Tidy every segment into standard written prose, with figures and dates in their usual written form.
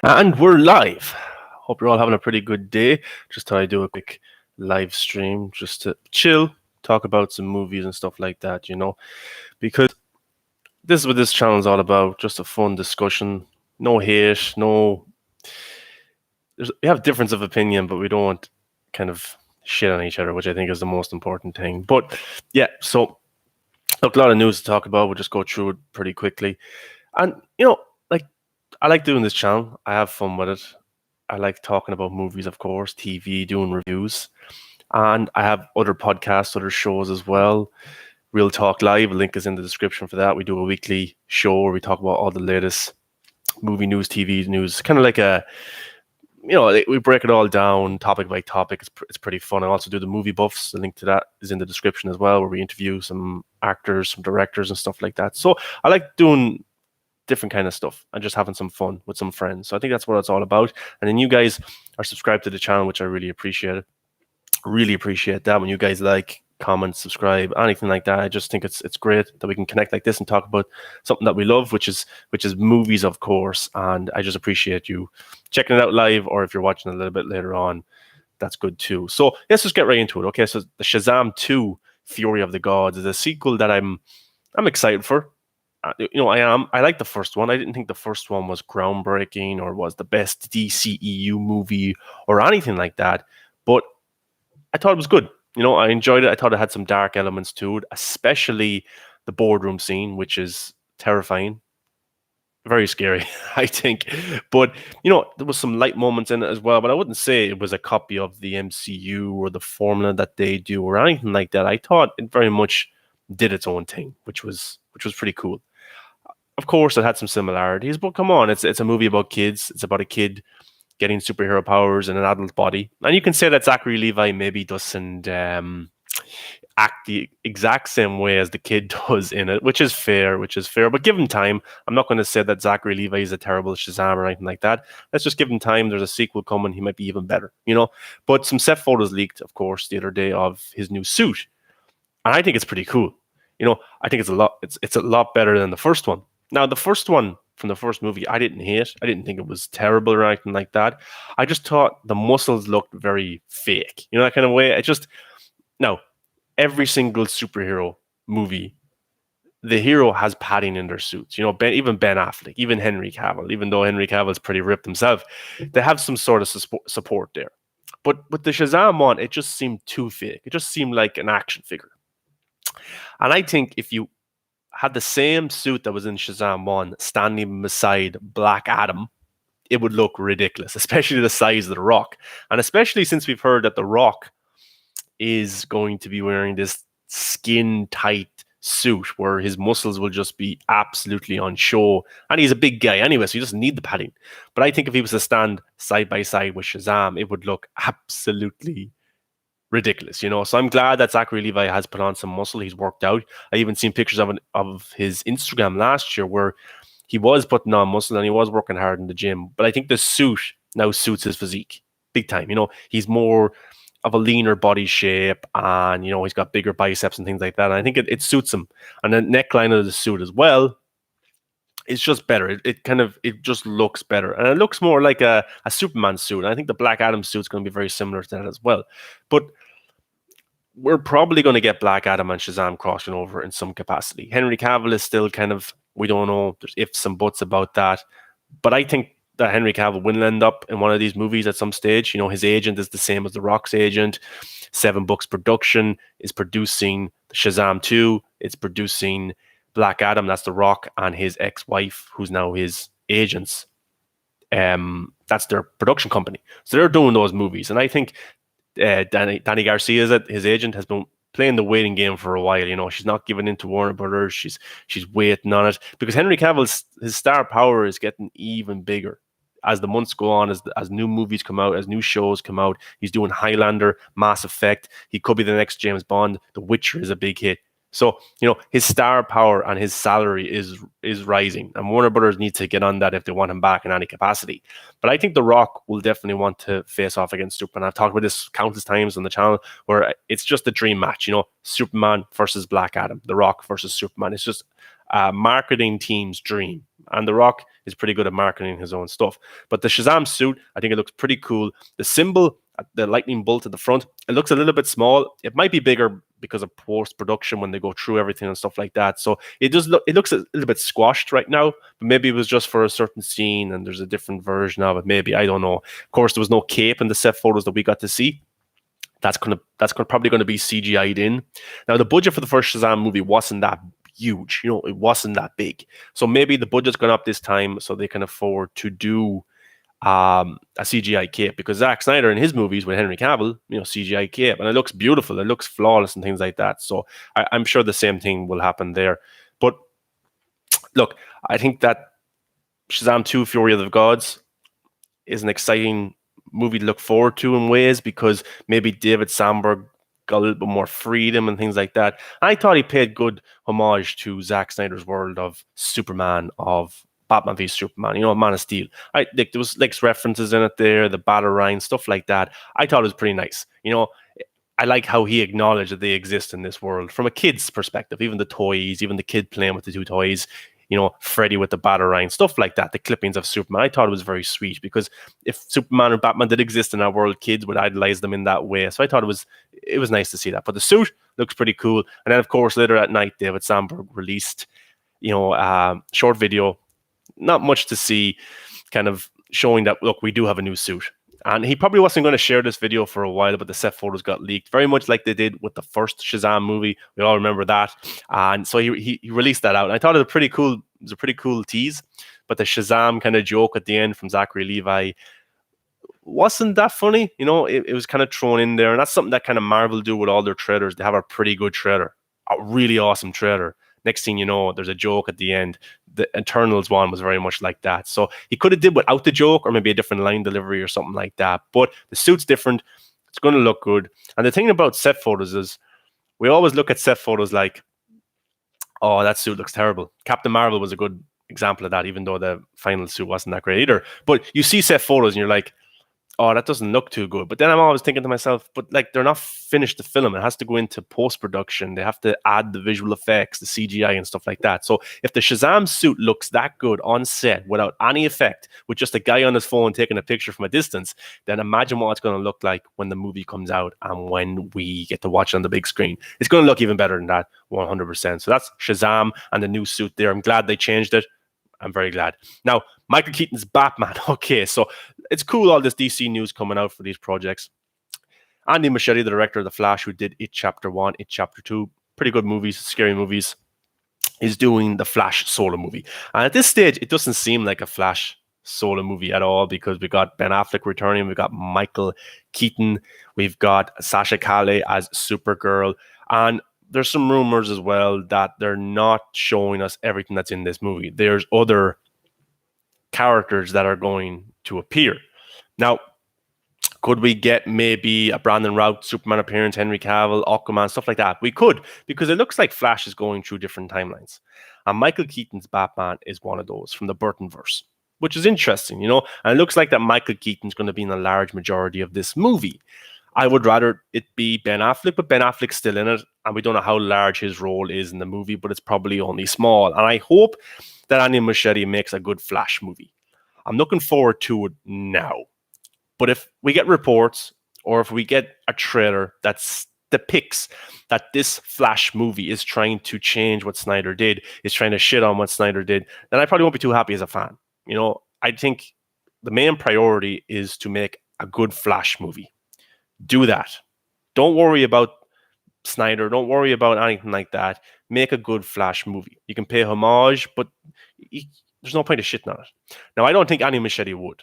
And we're live. Hope you're all having a pretty good day. Just thought I'd do a quick live stream just to chill, talk about some movies and stuff like that, because this is what this channel is all about, just a fun discussion. No hate, no. We have difference of opinion, but we don't kind of shit on each other, which I think is the most important thing. But yeah, so look, a lot of news to talk about. We'll just go through it pretty quickly. And, like, I like doing this channel. I have fun with it. I like talking about movies, of course, TV, doing reviews. And I have other podcasts, other shows as well. Real Talk Live, a link is in the description for that. We do a weekly show where we talk about all the latest movie news, TV news, kind of like we break it all down topic by topic. It's pretty fun. I also do the movie buffs. The link to that is in the description as well, where we interview some actors, some directors and stuff like that. So I like doing different kind of stuff and just having some fun with some friends. So I think that's what it's all about. And then you guys are subscribed to the channel, which I really appreciate it. Really appreciate that when you guys like, comment, subscribe, anything like that. I just think it's great that we can connect like this and talk about something that we love, which is movies, of course. And I just appreciate you checking it out live, or if you're watching a little bit later on, that's good too. So let's just get right into it. Okay, so the Shazam 2 Fury of the Gods is a sequel that I'm excited for. I like the first one. I didn't think the first one was groundbreaking or was the best DCEU movie or anything like that, but I thought it was good. I enjoyed it. I thought it had some dark elements to it, especially the boardroom scene, which is terrifying, very scary, I think. But there was some light moments in it as well. But I wouldn't say it was a copy of the MCU or the formula that they do or anything like that. I thought it very much did its own thing, which was pretty cool. Of course, it had some similarities, but come on, it's a movie about kids. It's about a kid getting superhero powers in an adult body, and you can say that Zachary Levi maybe doesn't act the exact same way as the kid does in it, which is fair. But give him time. I'm not going to say that Zachary Levi is a terrible Shazam or anything like that. Let's just give him time. There's a sequel coming. He might be even better, But some set photos leaked, of course, the other day of his new suit, and I think it's pretty cool. I think it's a lot better than the first one. Now, the first one from the first movie, I didn't hate. I didn't think it was terrible or anything like that. I just thought the muscles looked very fake. That kind of way. Now, every single superhero movie, the hero has padding in their suits. Even Ben Affleck, even Henry Cavill, even though Henry Cavill's pretty ripped himself, they have some sort of support there. But with the Shazam one, it just seemed too fake. It just seemed like an action figure. And I think if you had the same suit that was in Shazam 1 standing beside Black Adam, it would look ridiculous, especially the size of The Rock. And especially since we've heard that The Rock is going to be wearing this skin-tight suit where his muscles will just be absolutely on show. And he's a big guy anyway, so he doesn't need the padding. But I think if he was to stand side by side with Shazam, it would look absolutely ridiculous, So I'm glad that Zachary Levi has put on some muscle. He's worked out. I even seen pictures of his Instagram last year where he was putting on muscle and he was working hard in the gym. But I think the suit now suits his physique big time. He's more of a leaner body shape and, he's got bigger biceps and things like that. And I think it suits him. And the neckline of the suit as well, it's just better. It just looks better. And it looks more like a Superman suit. And I think the Black Adam suit is going to be very similar to that as well. But we're probably going to get Black Adam and Shazam crossing over in some capacity. Henry Cavill is still we don't know. There's ifs and buts about that. But I think that Henry Cavill will end up in one of these movies at some stage. His agent is the same as The Rock's agent. 7 Bucks Production is producing Shazam 2. It's producing Black Adam, that's The Rock, and his ex-wife, who's now his agents. That's their production company. So they're doing those movies. And I think Danny Garcia, his agent, has been playing the waiting game for a while. She's not giving in to Warner Brothers. She's waiting on it because Henry Cavill's his star power is getting even bigger as the months go on, as new movies come out, as new shows come out. He's doing Highlander, Mass Effect. He could be the next James Bond. The Witcher is a big hit. So, his star power and his salary is rising. And Warner Brothers needs to get on that if they want him back in any capacity. But I think The Rock will definitely want to face off against Superman. I've talked about this countless times on the channel where it's just a dream match, Superman versus Black Adam, The Rock versus Superman. It's just a marketing team's dream And The Rock is pretty good at marketing his own stuff. But the Shazam suit, I think it looks pretty cool. The symbol, the lightning bolt at the front, it looks a little bit small. It might be bigger because of post production when they go through everything and stuff like that. So it looks a little bit squashed right now, but maybe it was just for a certain scene and there's a different version of it. Maybe, I don't know. Of course, there was no cape in the set photos that we got to see. Probably gonna be CGI'd in. Now, the budget for the first Shazam movie wasn't that huge, it wasn't that big. So maybe the budget's gone up this time so they can afford to do a CGI cape, because Zack Snyder in his movies with Henry Cavill, CGI cape, and it looks beautiful, it looks flawless and things like that. So I'm sure the same thing will happen there. But look, I think that Shazam 2: Fury of the Gods is an exciting movie to look forward to in ways, because maybe David Sandberg got a little bit more freedom and things like that. I thought he paid good homage to Zack Snyder's world of Superman, of Batman v Superman, Man of Steel. There was references in it there, the Batarang, stuff like that. I thought it was pretty nice. I like how he acknowledged that they exist in this world from a kid's perspective, even the toys, even the kid playing with the two toys, Freddy with the Batarang, stuff like that, the clippings of Superman. I thought it was very sweet, because if Superman and Batman did exist in our world, kids would idolize them in that way. So I thought it was nice to see that. But the suit looks pretty cool. And then, of course, later at night, David Sandberg released, short video, not much to see, kind of showing that, look, we do have a new suit. And he probably wasn't going to share this video for a while, but the set photos got leaked, very much like they did with the first Shazam movie. We all remember that. And so he released that out. And I thought it was a pretty cool tease. But the Shazam kind of joke at the end from Zachary Levi wasn't that funny. It was kind of thrown in there. And that's something that kind of Marvel do with all their trailers. They have a pretty good trailer, a really awesome trailer. Next thing you know, there's a joke at the end. The Eternals one was very much like that. So he could have did without the joke, or maybe a different line delivery or something like that. But the suit's different. It's going to look good. And the thing about set photos is we always look at set photos like, oh, that suit looks terrible. Captain Marvel was a good example of that, even though the final suit wasn't that great either. But you see set photos and you're like, oh, that doesn't look too good. But then I'm always thinking to myself, but they're not finished the film. It has to go into post-production. They have to add the visual effects, the CGI and stuff like that. So if the Shazam suit looks that good on set without any effect, with just a guy on his phone taking a picture from a distance, then imagine what it's going to look like when the movie comes out and when we get to watch it on the big screen. It's going to look even better than that, 100%. So that's Shazam and the new suit there. I'm glad they changed it. I'm very glad. Now, Michael Keaton's Batman. Okay, so it's cool, all this DC news coming out for these projects. Andy Muschietti, the director of The Flash, who did It Chapter 1, It Chapter 2, pretty good movies, scary movies, is doing the Flash solo movie. And at this stage, it doesn't seem like a Flash solo movie at all, because we got Ben Affleck returning, we got Michael Keaton, we've got Sasha Calle as Supergirl, and there's some rumors as well that they're not showing us everything that's in this movie. There's other characters that are going to appear. Now, could we get maybe a Brandon Routh Superman appearance, Henry Cavill, Aquaman, stuff like that? We could, because it looks like Flash is going through different timelines. And Michael Keaton's Batman is one of those from the Burtonverse, which is interesting, And it looks like that Michael Keaton's going to be in a large majority of this movie. I would rather it be Ben Affleck, but Ben Affleck's still in it, and we don't know how large his role is in the movie, but it's probably only small. And I hope that Andy Muschietti makes a good Flash movie. I'm looking forward to it now. But if we get reports, or if we get a trailer that depicts that this Flash movie is trying to change what Snyder did, is trying to shit on what Snyder did, then I probably won't be too happy as a fan. I think the main priority is to make a good Flash movie. Do that. Don't worry about Snyder. Don't worry about anything like that. Make a good Flash movie. You can pay homage, but there's no point of shitting on it. Now, I don't think Andy Muschietti would.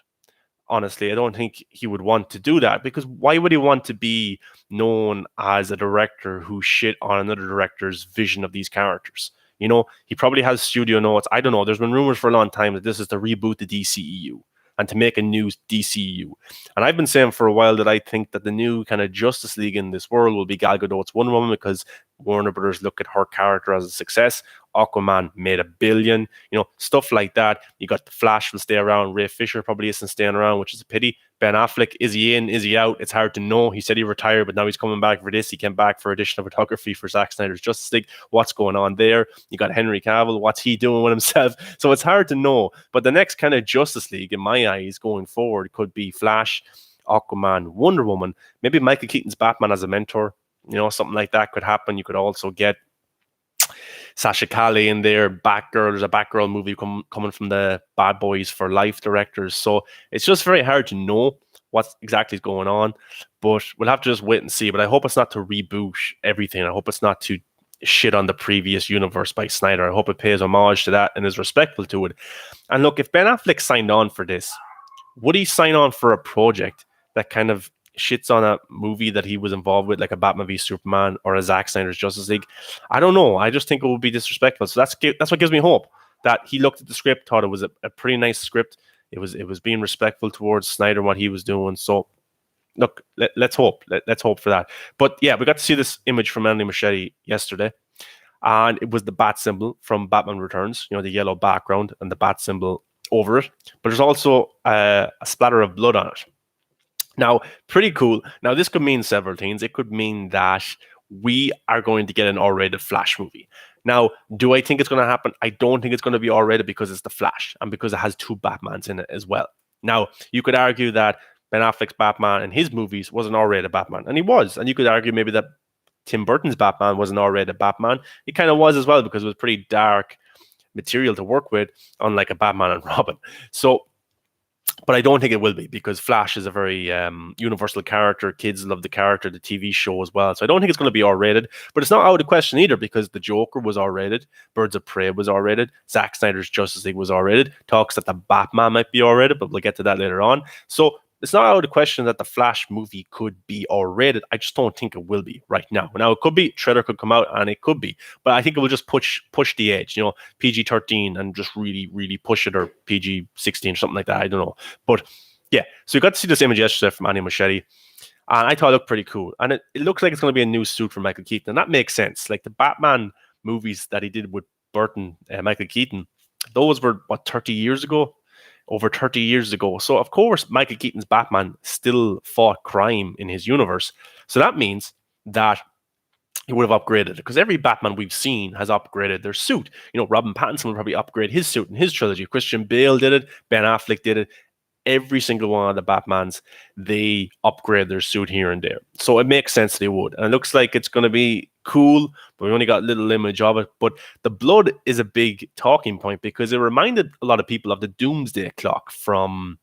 Honestly, I don't think he would want to do that, because why would he want to be known as a director who shit on another director's vision of these characters? He probably has studio notes. I don't know. There's been rumors for a long time that this is to reboot the DCEU and to make a new DCU. And I've been saying for a while that I think that the new kind of Justice League in this world will be Gal Gadot's Wonder Woman, because Warner Brothers look at her character as a success. Aquaman made $1 billion, stuff like that. You got The Flash will stay around. Ray Fisher probably isn't staying around, which is a pity. Ben Affleck, is he in? Is he out? It's hard to know. He said he retired, but now he's coming back for this. He came back for additional photography for Zack Snyder's Justice League. What's going on there? You got Henry Cavill. What's he doing with himself? So it's hard to know. But the next kind of Justice League, in my eyes, going forward, could be Flash, Aquaman, Wonder Woman, maybe Michael Keaton's Batman as a mentor. Something like that could happen. You could also get Sasha Calle in there, Batgirl. There's a Batgirl movie coming from the Bad Boys for Life directors. So it's just very hard to know what exactly is going on. But we'll have to just wait and see. But I hope it's not to reboot everything. I hope it's not to shit on the previous universe by Snyder. I hope it pays homage to that and is respectful to it. And look, if Ben Affleck signed on for this, would he sign on for a project that kind of shits on a movie that he was involved with, like a Batman v Superman or a Zack Snyder's Justice League? I don't know. I just think it would be disrespectful. So that's what gives me hope, that he looked at the script, thought it was a pretty nice script. It was being respectful towards Snyder and what he was doing. So look, let's hope. Let's hope for that. But yeah, we got to see this image from Andy Muschietti yesterday, and it was the bat symbol from Batman Returns. The yellow background and the bat symbol over it. But there's also a splatter of blood on it. Now, pretty cool. Now, this could mean several things. It could mean that we are going to get an R-rated Flash movie. Now, do I think it's going to happen? I don't think it's going to be R-rated because it's the Flash and because it has two Batmans in it as well. Now, you could argue that Ben Affleck's Batman in his movies was an R-rated Batman, and he was. And you could argue maybe that Tim Burton's Batman was an R-rated Batman. He kind of was as well, because it was pretty dark material to work with, unlike a Batman and Robin. So, but I don't think it will be, because Flash is a very universal character. Kids love the character, the TV show as well. So I don't think it's going to be R-rated, but it's not out of the question either, because The Joker was R-rated, Birds of Prey was R-rated, Zack Snyder's Justice League was R-rated, talks that the Batman might be R-rated, but we'll get to that later on. So it's not out of the question that the Flash movie could be R-rated. I just don't think it will be right now. Now, it could be. Shredder could come out, and it could be. But I think it will just push the edge, PG-13, and just really, really push it, or PG-16 or something like that. I don't know. But yeah, so you got to see this image yesterday from Andy Muschietti, and I thought it looked pretty cool. And it looks like it's going to be a new suit for Michael Keaton, and that makes sense. Like the Batman movies that he did with Burton, Michael Keaton, those were, 30 years ago? Over 30 years ago. So, of course, Michael Keaton's Batman still fought crime in his universe. So that means that he would have upgraded it, because every Batman we've seen has upgraded their suit. Robin Pattinson would probably upgrade his suit in his trilogy. Christian Bale did it. Ben Affleck did it. Every single one of the Batmans, they upgrade their suit here and there. So it makes sense they would. And it looks like it's going to be cool, but we only got a little image of it. But the blood is a big talking point, because it reminded a lot of people of the Doomsday Clock from,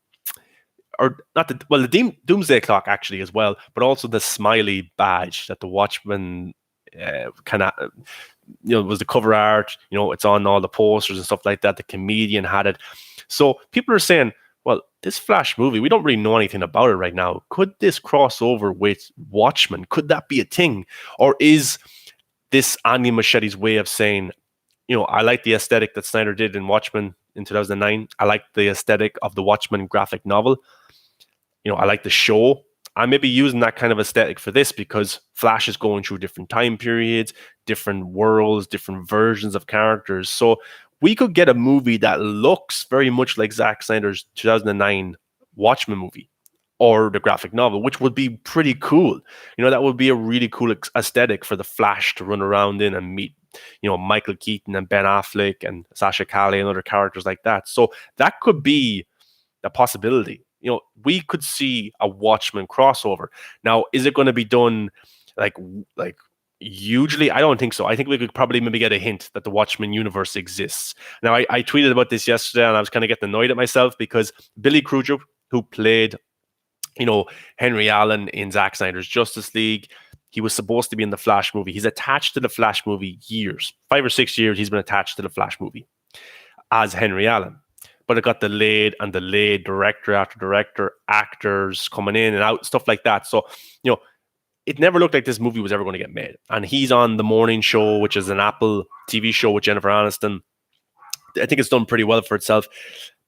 or not the Doomsday Clock actually as well, but also the smiley badge that the Watchmen kind of, was the cover art. It's on all the posters and stuff like that. The comedian had it. So people are saying, well, this Flash movie, we don't really know anything about it right now. Could this cross over with Watchmen? Could that be a thing? Or is this Andy Muschietti's way of saying, I like the aesthetic that Snyder did in Watchmen in 2009. I like the aesthetic of the Watchmen graphic novel. I like the show. I may be using that kind of aesthetic for this, because Flash is going through different time periods, different worlds, different versions of characters. So we could get a movie that looks very much like Zack Snyder's 2009 Watchmen movie or the graphic novel, which would be pretty cool. That would be a really cool aesthetic for the Flash to run around in and meet, Michael Keaton and Ben Affleck and Sasha Calle and other characters like that. So that could be a possibility. We could see a Watchmen crossover. Now, is it going to be done like hugely? I don't think so. I think we could probably maybe get a hint that the Watchmen universe exists. Now, I tweeted about this yesterday, and I was kind of getting annoyed at myself, because Billy Crudup, who played, Henry Allen in Zack Snyder's Justice League, he was supposed to be in the Flash movie. He's attached to the Flash movie years. 5 or 6 years he's been attached to the Flash movie as Henry Allen. But it got delayed and delayed, director after director, actors coming in and out, stuff like that. So, it never looked like this movie was ever going to get made. And he's on The Morning Show, which is an Apple TV show with Jennifer Aniston. I think it's done pretty well for itself.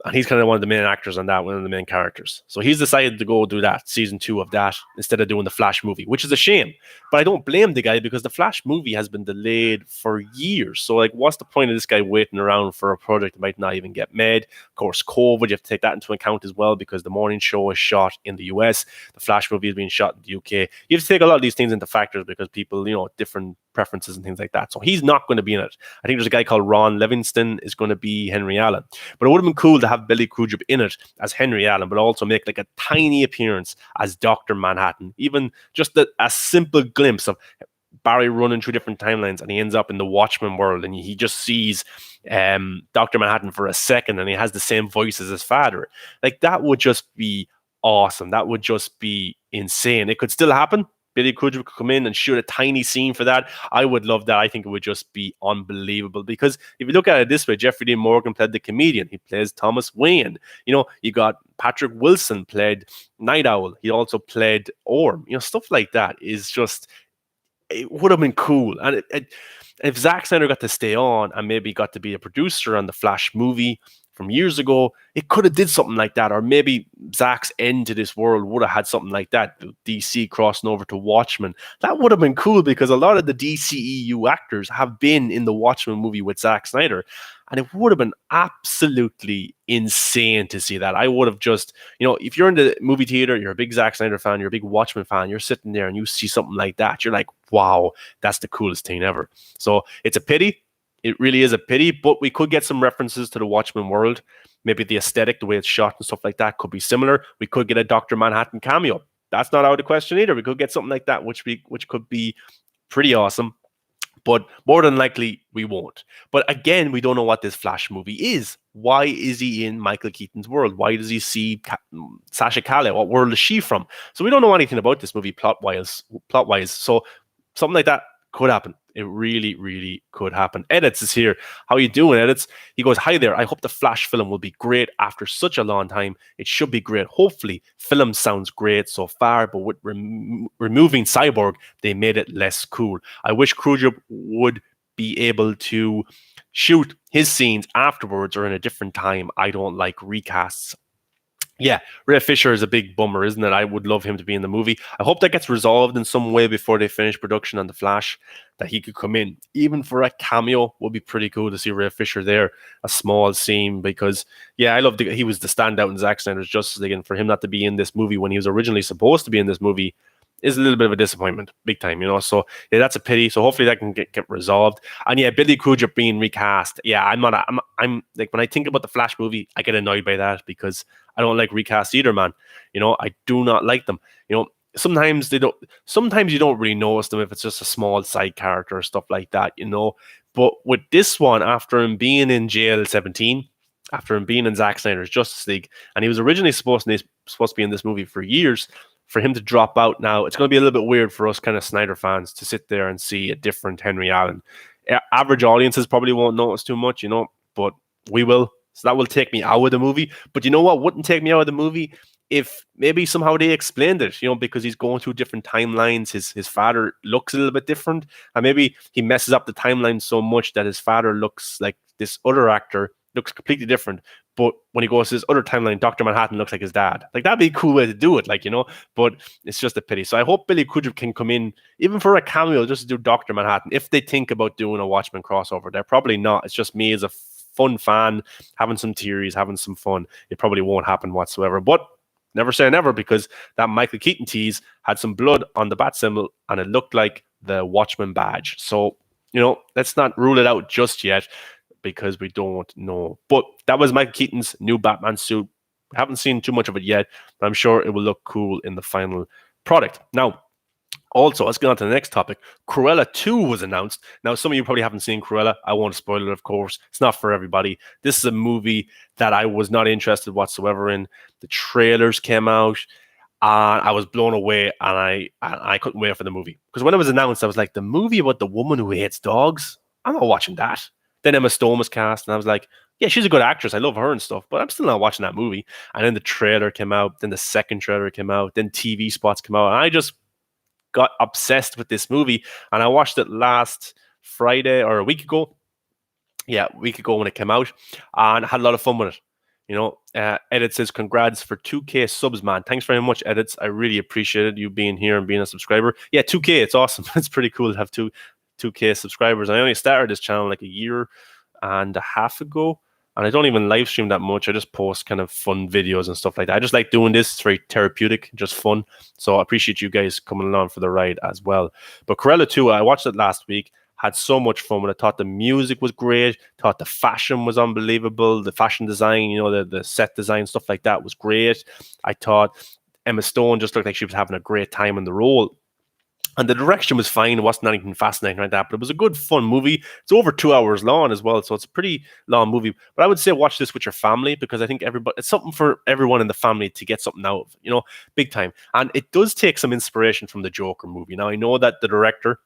And he's kind of one of the main actors on that, one of the main characters. So he's decided to go do that, season 2 of that, instead of doing the Flash movie, which is a shame. But I don't blame the guy because the Flash movie has been delayed for years. So, like, what's the point of this guy waiting around for a project that might not even get made? Of course, COVID, you have to take that into account as well because the morning show is shot in the US. The Flash movie is being shot in the UK. You have to take a lot of these things into factors because people, different preferences and things like that. So he's not going to be in it. I think there's a guy called Ron Livingston is going to be Henry Allen. But it would have been cool to have Billy Crudup in it as Henry Allen, but also make like a tiny appearance as Dr. Manhattan. Even just a simple glimpse of Barry running through different timelines and he ends up in the Watchmen world and he just sees Dr. Manhattan for a second and he has the same voice as his father. Like, that would just be awesome. That would just be insane. It could still happen. Billy Crudup could come in and shoot a tiny scene for that. I would love that. I think it would just be unbelievable because if you look at it this way, Jeffrey Dean Morgan played the comedian. He plays Thomas Wayne. You got Patrick Wilson played Night Owl. He also played Orm. Stuff like that is just, it would have been cool. And if Zack Snyder got to stay on and maybe got to be a producer on the Flash movie from years ago, it could have did something like that. Or maybe Zack's end to this world would have had something like that. DC crossing over to Watchmen. That would have been cool because a lot of the DCEU actors have been in the Watchmen movie with Zack Snyder. And it would have been absolutely insane to see that. I would have just, if you're in the movie theater, you're a big Zack Snyder fan, you're a big Watchmen fan, you're sitting there and you see something like that. You're like, wow, that's the coolest thing ever. So it's a pity. It really is a pity, but we could get some references to the Watchmen world. Maybe the aesthetic, the way it's shot and stuff like that could be similar. We could get a Dr. Manhattan cameo. That's not out of the question either. We could get something like that, which could be pretty awesome. But more than likely, we won't. But again, we don't know what this Flash movie is. Why is he in Michael Keaton's world? Why does he see Sasha Calle? What world is she from? So we don't know anything about this movie plot-wise. So something like that could happen. It really, really could happen. Edits is here. How you doing, Edits? He goes, hi there. I hope the Flash film will be great after such a long time. It should be great. Hopefully, film sounds great so far, but with removing Cyborg, they made it less cool. I wish Crudup would be able to shoot his scenes afterwards or in a different time. I don't like recasts. Yeah, Ray Fisher is a big bummer, isn't it? I would love him to be in the movie. I hope that gets resolved in some way before they finish production on The Flash, that he could come in. Even for a cameo would be pretty cool to see Ray Fisher there, a small scene, because, yeah, I love he was the standout in Zack Snyder's Justice League, and for him not to be in this movie when he was originally supposed to be in this movie is a little bit of a disappointment, big time, So yeah, that's a pity. So hopefully that can get resolved. And yeah, Billy Crudup being recast. Yeah, I'm like, when I think about the Flash movie, I get annoyed by that because I don't like recast either, man. I do not like them. Sometimes you don't really notice them if it's just a small side character or stuff like that, But with this one, after him being in jail 17, after him being in Zack Snyder's Justice League, and he was originally supposed to be in this movie for years, for him to drop out now, it's going to be a little bit weird for us kind of Snyder fans to sit there and see a different Henry Allen. Average audiences probably won't notice too much, but we will. So that will take me out of the movie. But you know what wouldn't take me out of the movie? If maybe somehow they explained it, because he's going through different timelines. His father looks a little bit different. And maybe he messes up the timeline so much that his father looks like this other actor, looks completely different. But when he goes to his other timeline, Dr. Manhattan looks like his dad. Like, that'd be a cool way to do it, but it's just a pity. So I hope Billy Crudup can come in, even for a cameo, just to do Dr. Manhattan, if they think about doing a Watchmen crossover. They're probably not. It's just me as a fun fan, having some theories, having some fun. It probably won't happen whatsoever. But never say never, because that Michael Keaton tease had some blood on the bat symbol, and it looked like the Watchman badge. So, let's not rule it out just yet, because we don't know. But that was Michael Keaton's new Batman suit. We haven't seen too much of it yet, but I'm sure it will look cool in the final product. Now, also, let's get on to the next topic. Cruella 2 was announced. Now, some of you probably haven't seen Cruella. I won't spoil it, of course. It's not for everybody. This is a movie that I was not interested whatsoever in. The trailers came out, and I was blown away, and I couldn't wait for the movie. Because when it was announced, I was like, the movie about the woman who hates dogs? I'm not watching that. Then Emma Stone was cast, and I was like, yeah, she's a good actress. I love her and stuff, but I'm still not watching that movie. And then the trailer came out. Then the second trailer came out. Then TV spots came out. And I just got obsessed with this movie. And I watched it last Friday or a week ago. Yeah, a week ago when it came out. And I had a lot of fun with it. Edit says, congrats for 2K subs, man. Thanks very much, Edits. I really appreciated you being here and being a subscriber. Yeah, 2K, it's awesome. It's pretty cool to have 2K subscribers. I only started this channel like a year and a half ago, and I don't even live stream that much. I just post kind of fun videos and stuff like that. I just like doing this. It's very therapeutic, just fun. So I appreciate you guys coming along for the ride as well. But Cruella 2, I watched it last week. Had so much fun with it. Thought the music was great. Thought the fashion was unbelievable. The fashion design, the set design, stuff like that was great. I thought Emma Stone just looked like she was having a great time in the role. And the direction was fine. It wasn't anything fascinating like that, but it was a good, fun movie. It's over 2 hours long as well, so it's a pretty long movie. But I would say watch this with your family, because I think it's something for everyone in the family to get something out of, big time. And it does take some inspiration from the Joker movie. Now, I know that the director,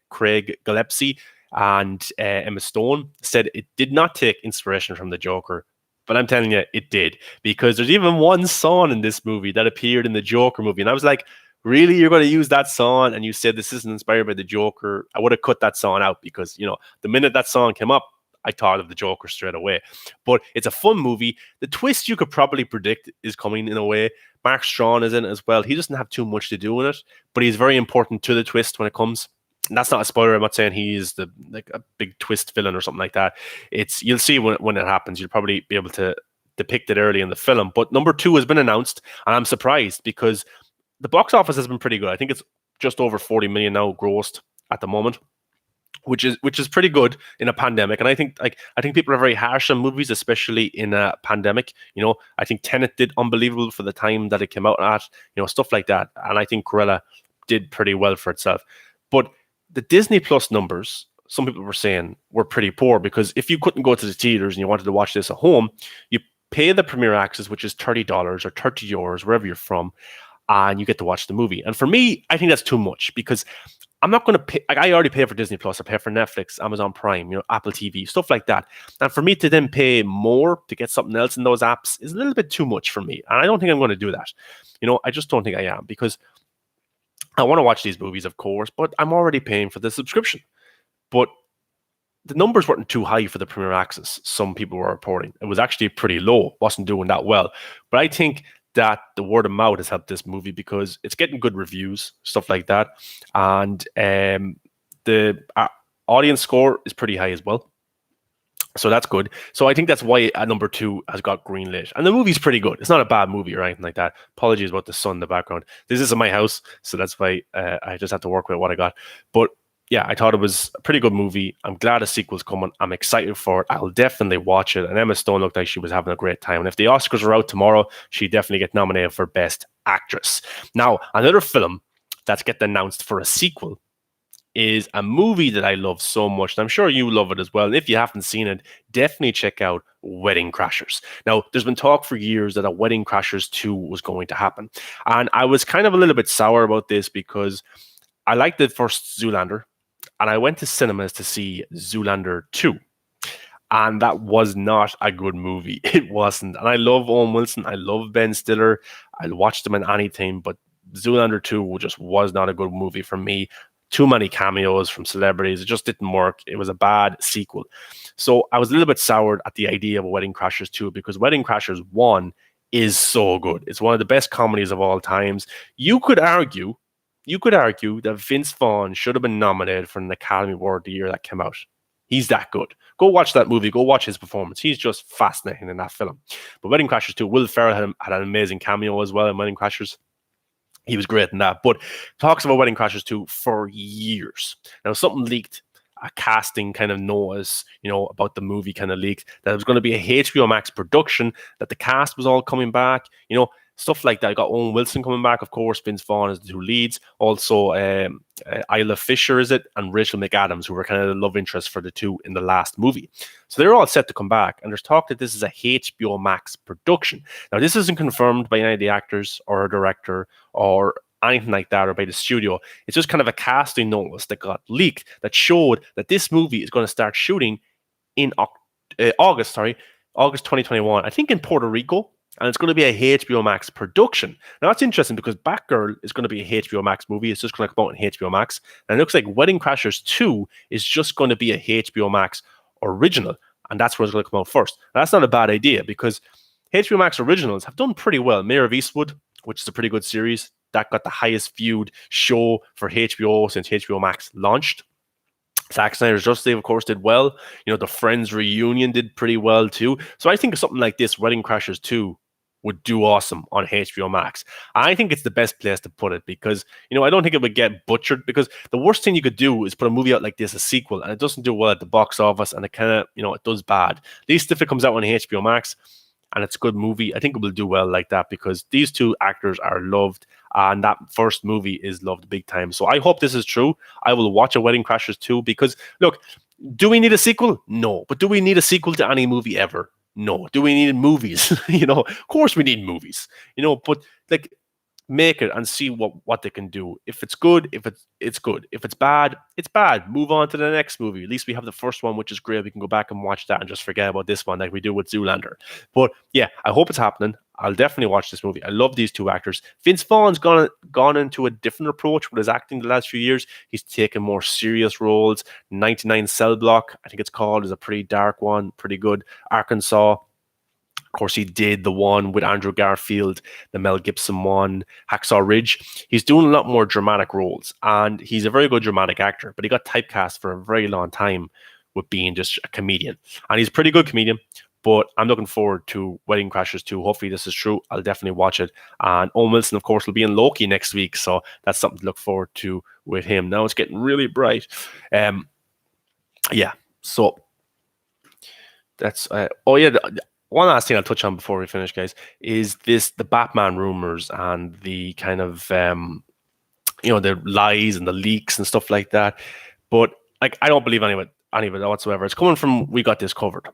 Craig Gillespie, and Emma Stone said it did not take inspiration from the Joker. But I'm telling you, it did. Because there's even one song in this movie that appeared in the Joker movie. And I was like, really, you're going to use that song? And you said this isn't inspired by the Joker? I would have cut that song out, because the minute that song came up, I thought of the Joker straight away. But it's a fun movie. The twist you could probably predict is coming in a way. Mark Strong is in it as well. He doesn't have too much to do in it, but he's very important to the twist when it comes. And that's not a spoiler. I'm not saying he's a big twist villain or something like that. You'll see when it happens. You'll probably be able to depict it early in the film. But number 2 has been announced, and I'm surprised, because the box office has been pretty good. I think it's just over 40 million now grossed at the moment, which is pretty good in a pandemic. And I think people are very harsh on movies, especially in a pandemic. I think Tenet did unbelievable for the time that it came out at, stuff like that. And I think Cruella did pretty well for itself. But the Disney Plus numbers, some people were saying, were pretty poor, because if you couldn't go to the theaters and you wanted to watch this at home, you pay the Premier Access, which is $30 or €30, wherever you're from, and you get to watch the movie. And for me, I think that's too much, because I'm not going to pay. I already pay for Disney Plus. I pay for Netflix, Amazon Prime, Apple TV, stuff like that. And for me to then pay more to get something else in those apps is a little bit too much for me. And I don't think I'm going to do that. I just don't think I am, because I want to watch these movies, of course, but I'm already paying for the subscription. But the numbers weren't too high for the Premier Access. Some people were reporting it was actually pretty low, wasn't doing that well. But I think that the word of mouth has helped this movie, because it's getting good reviews, stuff like that. And the audience score is pretty high as well. So that's good. So I think that's why number 2 has got greenlit. And the movie's pretty good. It's not a bad movie or anything like that. Apologies about the sun in the background. This isn't my house, so that's why I just have to work with what I got. But yeah, I thought it was a pretty good movie. I'm glad a sequel's coming. I'm excited for it. I'll definitely watch it. And Emma Stone looked like she was having a great time. And if the Oscars are out tomorrow, she'd definitely get nominated for Best Actress. Now, another film that's getting announced for a sequel is a movie that I love so much, and I'm sure you love it as well. And if you haven't seen it, definitely check out Wedding Crashers. Now, there's been talk for years that a Wedding Crashers 2 was going to happen. And I was kind of a little bit sour about this, because I liked the first Zoolander, and I went to cinemas to see Zoolander 2. And that was not a good movie. It wasn't. And I love Owen Wilson. I love Ben Stiller. I'll watch them in anything, but Zoolander 2 just was not a good movie for me. Too many cameos from celebrities. It just didn't work. It was a bad sequel. So I was a little bit soured at the idea of Wedding Crashers 2, because Wedding Crashers 1 is so good. It's one of the best comedies of all times. You could argue that Vince Vaughn should have been nominated for an Academy Award the year that came out. He's that good. Go watch that movie. Go watch his performance. He's just fascinating in that film. But Wedding Crashers 2, Will Ferrell had an amazing cameo as well in Wedding Crashers. He was great in that. But talks about Wedding Crashers 2 for years. Now, something leaked, a casting kind of notice, about the movie kind of leaked, that it was going to be a HBO Max production, that the cast was all coming back, stuff like that. I got Owen Wilson coming back, of course, Vince Vaughn as the 2 leads. Also, Isla Fisher is it, and Rachel McAdams, who were kind of the love interest for the 2 in the last movie. So they're all set to come back, and there's talk that this is a HBO Max production. Now, this isn't confirmed by any of the actors or a director or anything like that, or by the studio. It's just kind of a casting notice that got leaked that showed that this movie is going to start shooting in August 2021, I think in Puerto Rico. And it's going to be a HBO Max production. Now, that's interesting, because Batgirl is going to be a HBO Max movie. It's just going to come out in HBO Max. And it looks like Wedding Crashers 2 is just going to be a HBO Max original. And that's where it's going to come out first. Now, that's not a bad idea, because HBO Max originals have done pretty well. Mayor of Eastwood, which is a pretty good series, that got the highest viewed show for HBO since HBO Max launched. Zack Snyder's Justice League, of course, did well. The Friends reunion did pretty well too. So I think something like this, Wedding Crashers 2, would do awesome on HBO Max. I think it's the best place to put it because, I don't think it would get butchered because the worst thing you could do is put a movie out like this, a sequel, and it doesn't do well at the box office and it kind of, it does bad. At least if it comes out on HBO Max and it's a good movie, I think it will do well like that because these two actors are loved and that first movie is loved big time. So I hope this is true. I will watch a Wedding Crashers 2 because, look, do we need a sequel? No. But do we need a sequel to any movie ever? No. Do we need movies? Of course we need movies. But like make it and see what they can do. If it's good, it's good. If it's bad, it's bad. Move on to the next movie. At least we have the first one, which is great. We can go back and watch that and just forget about this one like we do with Zoolander. But yeah, I hope it's happening. I'll definitely watch this movie. I love these two actors. Vince Vaughn's gone into a different approach with his acting the last few years. He's taken more serious roles. 99 Cell Block, I think it's called, is a pretty dark one, pretty good. Arkansas. Of course, he did the one with Andrew Garfield, the Mel Gibson one, Hacksaw Ridge. He's doing a lot more dramatic roles, and he's a very good dramatic actor, but he got typecast for a very long time with being just a comedian. And he's a pretty good comedian, but I'm looking forward to Wedding Crashers 2. Hopefully this is true. I'll definitely watch it. And Owen Wilson, of course, will be in Loki next week, so that's something to look forward to with him. Now it's getting really bright. So that's... one last thing I'll touch on before we finish, guys, is the Batman rumors and the kind of, the lies and the leaks and stuff like that. But like, I don't believe any of it whatsoever. It's coming from We Got This Covered.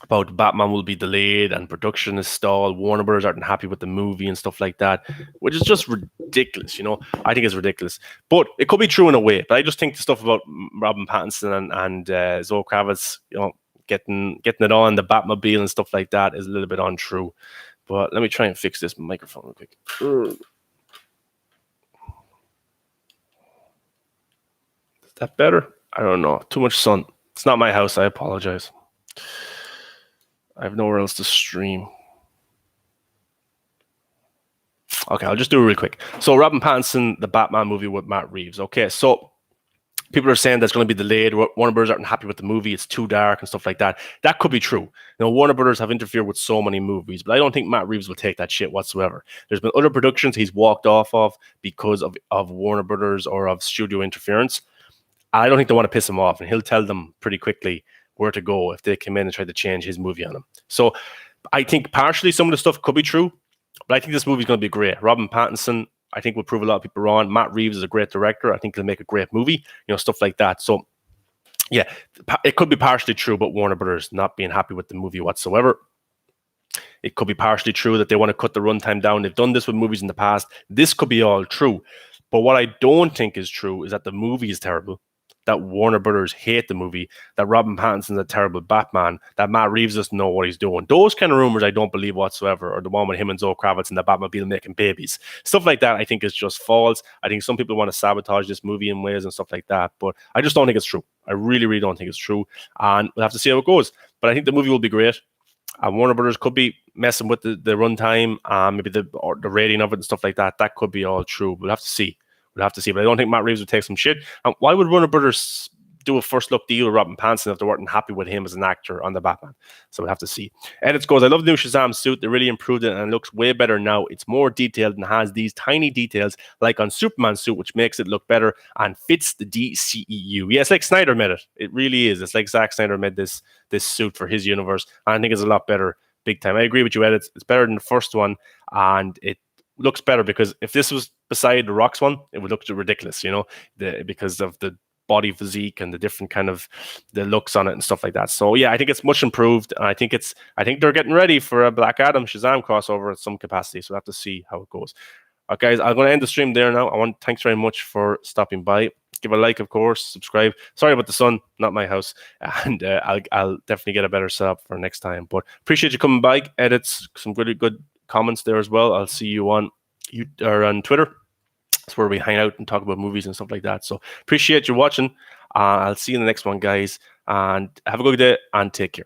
About Batman will be delayed and production is stalled. Warner Brothers aren't happy with the movie and stuff like that, which is just ridiculous. I think it's ridiculous, but it could be true in a way. But I just think the stuff about Robin Pattinson and Zoe Kravitz, getting it on the Batmobile and stuff like that is a little bit untrue. But let me try and fix this microphone real quick. Is that better? I don't know. Too much sun. It's not my house. I apologize. I have nowhere else to stream. Okay, I'll just do it real quick. So Robin Pattinson, the Batman movie with Matt Reeves. Okay, so people are saying that's going to be delayed. Warner Brothers aren't happy with the movie. It's too dark and stuff like that. That could be true. Warner Brothers have interfered with so many movies, but I don't think Matt Reeves will take that shit whatsoever. There's been other productions he's walked off of because of Warner Brothers or of studio interference. I don't think they want to piss him off, and he'll tell them pretty quickly where to go if they come in and try to change his movie on him. So I think partially some of the stuff could be true, but I think this movie is going to be great. Robin Pattinson, I think, will prove a lot of people wrong. Matt Reeves is a great director. I think he'll make a great movie, stuff like that. So yeah, it could be partially true about Warner Brothers not being happy with the movie whatsoever. It could be partially true that they want to cut the runtime down. They've done this with movies in the past. This could be all true. But what I don't think is true is that the movie is terrible, that Warner Brothers hate the movie, that Robin Pattinson's a terrible Batman, that Matt Reeves doesn't know what he's doing. Those kind of rumors I don't believe whatsoever, or the one with him and Zoe Kravitz and the Batmobile making babies. Stuff like that I think is just false. I think some people want to sabotage this movie in ways and stuff like that, but I just don't think it's true. I really, really don't think it's true, and we'll have to see how it goes. But I think the movie will be great. And Warner Brothers could be messing with the runtime, maybe the rating of it and stuff like that. That could be all true. We'll have to see. But I don't think Matt Reeves would take some shit. And why would Warner Brothers do a first look deal with Robin Pattinson if they weren't happy with him as an actor on the Batman? So we'll have to see. Edits goes, I love the new Shazam suit. They really improved it and it looks way better now. It's more detailed and has these tiny details like on Superman's suit, which makes it look better and fits the DCEU. Yeah, it's like Snyder made it. It really is. It's like Zack Snyder made this suit for his universe. And I think it's a lot better, big time. I agree with you, Edits. It's better than the first one, and it looks better because if this was beside the Rock's one, it would look ridiculous, because of the body physique and the different kind of the looks on it and stuff like that. So yeah, I think it's much improved, and I think they're getting ready for a Black Adam Shazam crossover at some capacity. So we'll have to see how it goes. Okay, guys, I'm going to end the stream there now. Thanks very much for stopping by. Give a like, of course, subscribe. Sorry about the sun, not my house, and I'll definitely get a better setup for next time. But appreciate you coming by. Edits, some really good comments there as well. I'll see you on Twitter. That's where we hang out and talk about movies and stuff like that. So appreciate you watching. I'll see you in the next one, guys, and have a good day and take care.